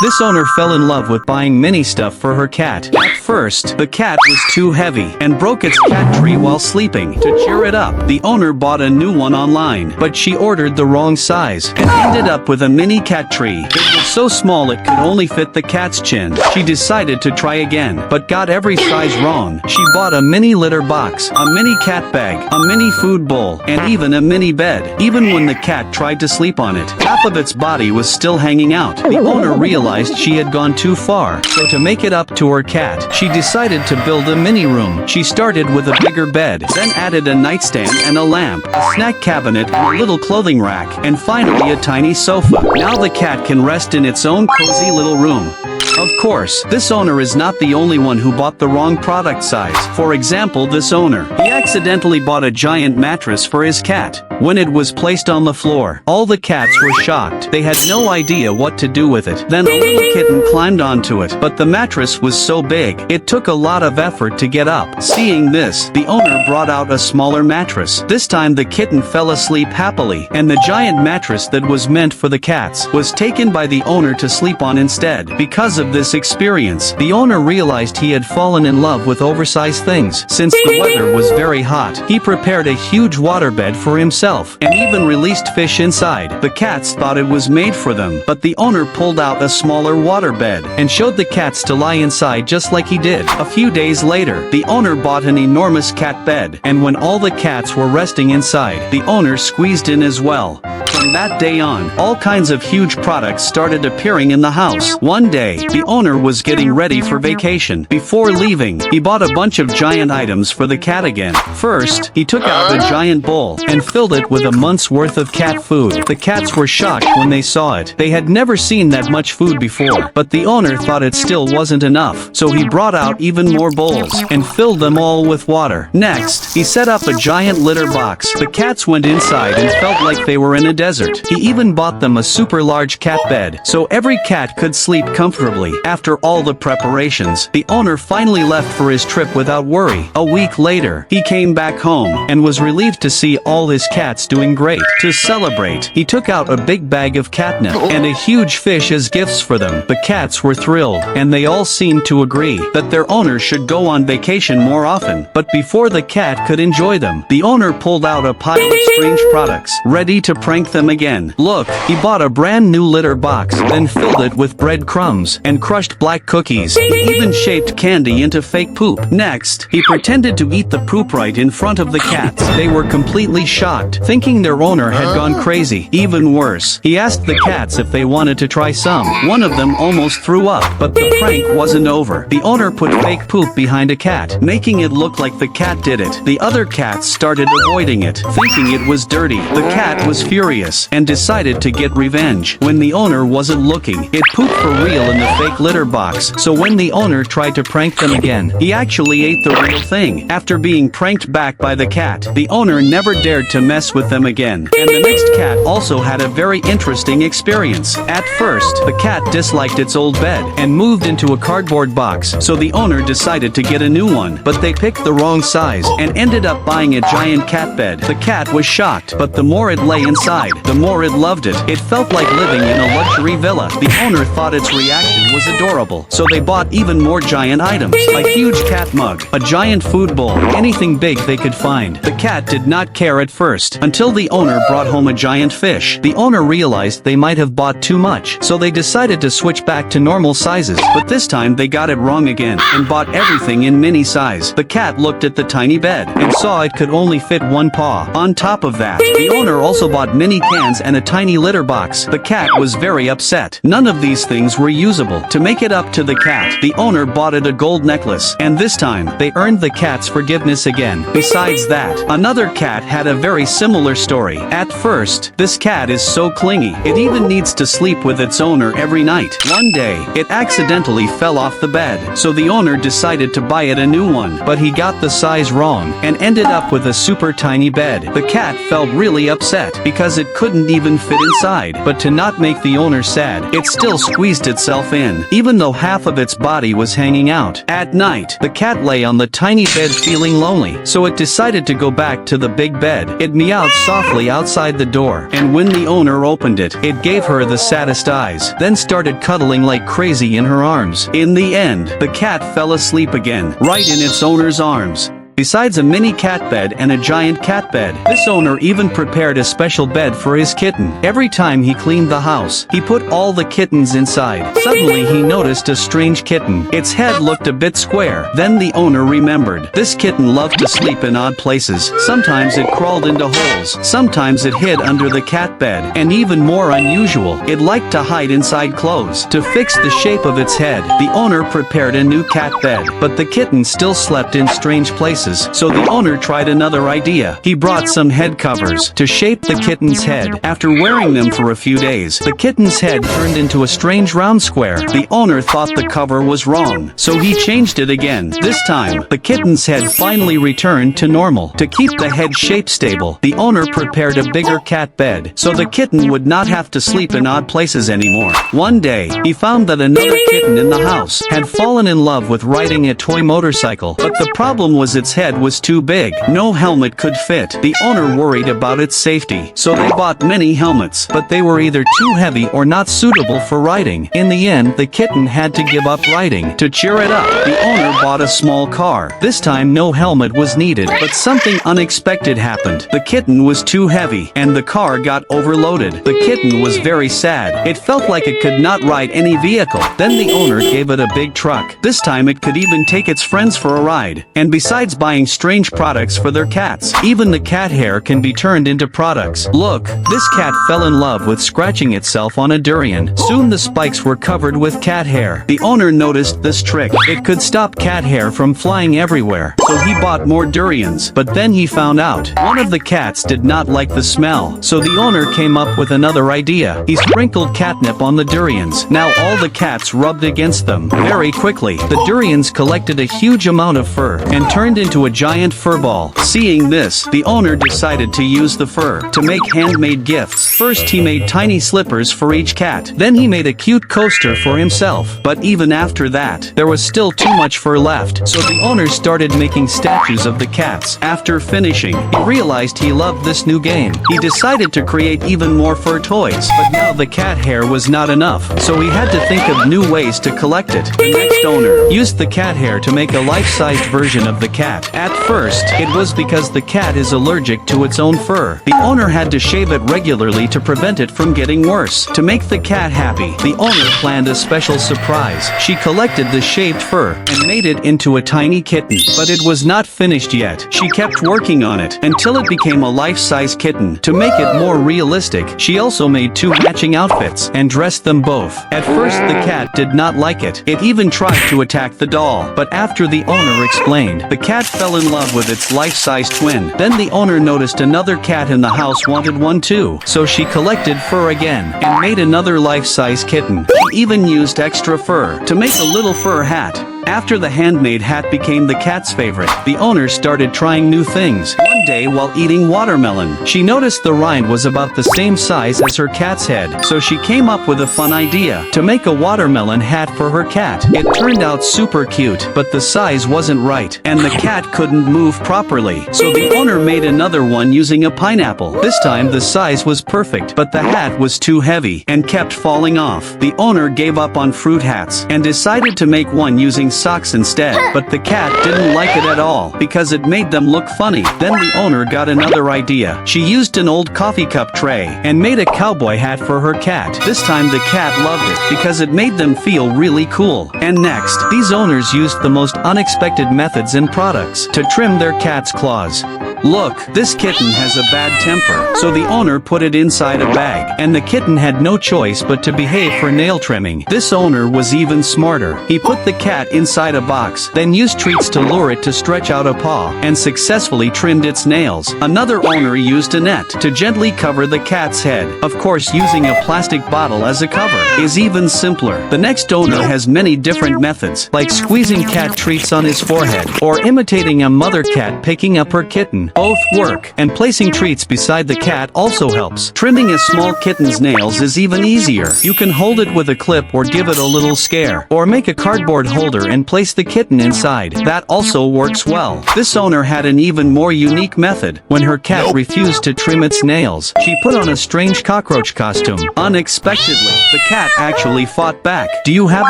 This owner fell in love with buying mini stuff for her cat. At first, the cat was too heavy and broke its cat tree while sleeping. To cheer it up, the owner bought a new one online, but she ordered the wrong size and ended up with a mini cat tree. It was so small it could only fit the cat's chin. She decided to try again, but got every size wrong. She bought a mini litter box, a mini cat bag, a mini food bowl, and even a mini bed. Even when the cat tried to sleep on it, half of its body was still hanging out. The owner realized she had gone too far, so to make it up to her cat, she decided to build a mini room. She started with a bigger bed, then added a nightstand and a lamp, a snack cabinet, and a little clothing rack, and finally a tiny sofa. Now the cat can rest in its own cozy little room. Of course, this owner is not the only one who bought the wrong product size. For example, this owner, he accidentally bought a giant mattress for his cat. When it was placed on the floor, all the cats were shocked. They had no idea what to do with it. Then a little kitten climbed onto it, but the mattress was so big, it took a lot of effort to get up. Seeing this, the owner brought out a smaller mattress. This time the kitten fell asleep happily, and the giant mattress that was meant for the cats was taken by the owner to sleep on instead. Because of this experience, the owner realized he had fallen in love with oversized things. Since the weather was very hot, he prepared a huge waterbed for himself and even released fish inside. The cats thought it was made for them, but the owner pulled out a smaller waterbed and showed the cats to lie inside just like he did. A few days later, the owner bought an enormous cat bed, and when all the cats were resting inside, the owner squeezed in as well. From that day on, all kinds of huge products started appearing in the house. One day, the owner was getting ready for vacation. Before leaving, he bought a bunch of giant items for the cat again. First, he took out a giant bowl and filled it with a month's worth of cat food. The cats were shocked when they saw it. They had never seen that much food before, but the owner thought it still wasn't enough, so he brought out even more bowls and filled them all with water. Next, he set up a giant litter box. The cats went inside and felt like they were in a desert. He even bought them a super large cat bed, so every cat could sleep comfortably. After all the preparations, the owner finally left for his trip without worry. A week later, he came back home and was relieved to see all his cats doing great. To celebrate, he took out a big bag of catnip and a huge fish as gifts for them. The cats were thrilled, and they all seemed to agree that their owner should go on vacation more often. But before the cat could enjoy them, the owner pulled out a pile of strange products, ready to prank them again. Look, he bought a brand new litter box, then filled it with breadcrumbs and crushed black cookies. He even shaped candy into fake poop. Next, he pretended to eat the poop right in front of the cats. They were completely shocked, thinking their owner had gone crazy. Even worse, he asked the cats if they wanted to try some. One of them almost threw up, but the prank wasn't over. The owner put fake poop behind a cat, making it look like the cat did it. The other cats started avoiding it, thinking it was dirty. The cat was furious and decided to get revenge. When the owner wasn't looking, it pooped for real in the fake litter box, so when the owner tried to prank them again, he actually ate the real thing. After being pranked back by the cat, the owner never dared to mess with them again. And the next cat also had a very interesting experience. At first, the cat disliked its old bed and moved into a cardboard box, so the owner decided to get a new one, but they picked the wrong size and ended up buying a giant cat bed. The cat was shocked, but the more it lay inside, the more it loved it. It felt like living in a luxury villa. The owner thought its reaction was adorable, so they bought even more giant items, a huge cat mug, a giant food bowl, anything big they could find. The cat did not care at first, until the owner brought home a giant fish. The owner realized they might have bought too much, so they decided to switch back to normal sizes, but this time they got it wrong again, and bought everything in mini size. The cat looked at the tiny bed, and saw it could only fit one paw. On top of that, the owner also bought mini cans and a tiny litter box. The cat was very upset. None of these things were usable. To make it up to the cat, the owner bought it a gold necklace, and this time, they earned the cat's forgiveness again. Besides that, another cat had a very similar story. At first, this cat is so clingy, it even needs to sleep with its owner every night. One day, it accidentally fell off the bed, so the owner decided to buy it a new one, but he got the size wrong, and ended up with a super tiny bed. The cat felt really upset, because it couldn't even fit inside, but to not make the owner sad, it still squeezed itself in, even though half of its body was hanging out. At night, the cat lay on the tiny bed feeling lonely, so it decided to go back to the big bed. It meowed softly outside the door, and when the owner opened it, it gave her the saddest eyes, then started cuddling like crazy in her arms. In the end, the cat fell asleep again, right in its owner's arms. Besides a mini cat bed and a giant cat bed, this owner even prepared a special bed for his kitten. Every time he cleaned the house, he put all the kittens inside. Suddenly he noticed a strange kitten. Its head looked a bit square. Then the owner remembered. This kitten loved to sleep in odd places. Sometimes it crawled into holes. Sometimes it hid under the cat bed. And even more unusual, it liked to hide inside clothes. To fix the shape of its head, the owner prepared a new cat bed. But the kitten still slept in strange places. So the owner tried another idea. He brought some head covers to shape the kitten's head. After wearing them for a few days, the kitten's head turned into a strange round square. The owner thought the cover was wrong, so he changed it again. This time, the kitten's head finally returned to normal. To keep the head shape stable, the owner prepared a bigger cat bed, so the kitten would not have to sleep in odd places anymore. One day, he found that another kitten in the house had fallen in love with riding a toy motorcycle, but the problem was its head was too big. No helmet could fit. The owner worried about its safety, so they bought many helmets, but they were either too heavy or not suitable for riding. In the end, the kitten had to give up riding. To cheer it up, the owner bought a small car. This time no helmet was needed, but something unexpected happened. The kitten was too heavy, and the car got overloaded. The kitten was very sad. It felt like it could not ride any vehicle. Then the owner gave it a big truck. This time it could even take its friends for a ride. And besides buying strange products for their cats, even the cat hair can be turned into products. Look, this cat fell in love with scratching itself on a durian. Soon the spikes were covered with cat hair. The owner noticed this trick. It could stop cat hair from flying everywhere, so he bought more durians. But then he found out one of the cats did not like the smell, so the owner came up with another idea. He sprinkled catnip on the durians. Now all the cats rubbed against them. Very quickly, the durians collected a huge amount of fur and turned into a giant fur ball. Seeing this, the owner decided to use the fur to make handmade gifts. First he made tiny slippers for each cat. Then he made a cute coaster for himself. But even after that, there was still too much fur left, so the owner started making statues of the cats. After finishing, he realized he loved this new game. He decided to create even more fur toys, but now the cat hair was not enough, so he had to think of new ways to collect it. The next owner used the cat hair to make a life-sized version of the cat. At first, it was because the cat is allergic to its own fur. The owner had to shave it regularly to prevent it from getting worse. To make the cat happy, the owner planned a special surprise. She collected the shaved fur and made it into a tiny kitten. But it was not finished yet. She kept working on it until it became a life-size kitten. To make it more realistic, she also made two matching outfits and dressed them both. At first the cat did not like it. It even tried to attack the doll. But after the owner explained, the cat fell in love with its life-size twin. Then the owner noticed another cat in the house wanted one too, so she collected fur again and made another life-size kitten. She even used extra fur to make a little fur hat. After the handmade hat became the cat's favorite, the owner started trying new things. One day while eating watermelon, she noticed the rind was about the same size as her cat's head, so she came up with a fun idea to make a watermelon hat for her cat. It turned out super cute, but the size wasn't right, and the cat couldn't move properly, so the owner made another one using a pineapple. This time the size was perfect, but the hat was too heavy and kept falling off. The owner gave up on fruit hats and decided to make one using socks instead, but the cat didn't like it at all because it made them look funny. Then the owner got another idea. She used an old coffee cup tray and made a cowboy hat for her cat. This time the cat loved it because it made them feel really cool. And next, these owners used the most unexpected methods and products to trim their cat's claws. Look, this kitten has a bad temper, so the owner put it inside a bag, and the kitten had no choice but to behave for nail trimming. This owner was even smarter. He put the cat inside a box, then used treats to lure it to stretch out a paw, and successfully trimmed its nails. Another owner used a net to gently cover the cat's head. Of course, using a plastic bottle as a cover is even simpler. The next owner has many different methods, like squeezing cat treats on his forehead, or imitating a mother cat picking up her kitten. fine. Both work, and placing treats beside the cat also helps. Trimming a small kitten's nails is even easier. You can hold it with a clip or give it a little scare. Or make a cardboard holder and place the kitten inside. That also works well. This owner had an even more unique method. When her cat refused to trim its nails, she put on a strange cockroach costume. Unexpectedly, the cat actually fought back. Do you have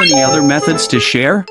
any other methods to share?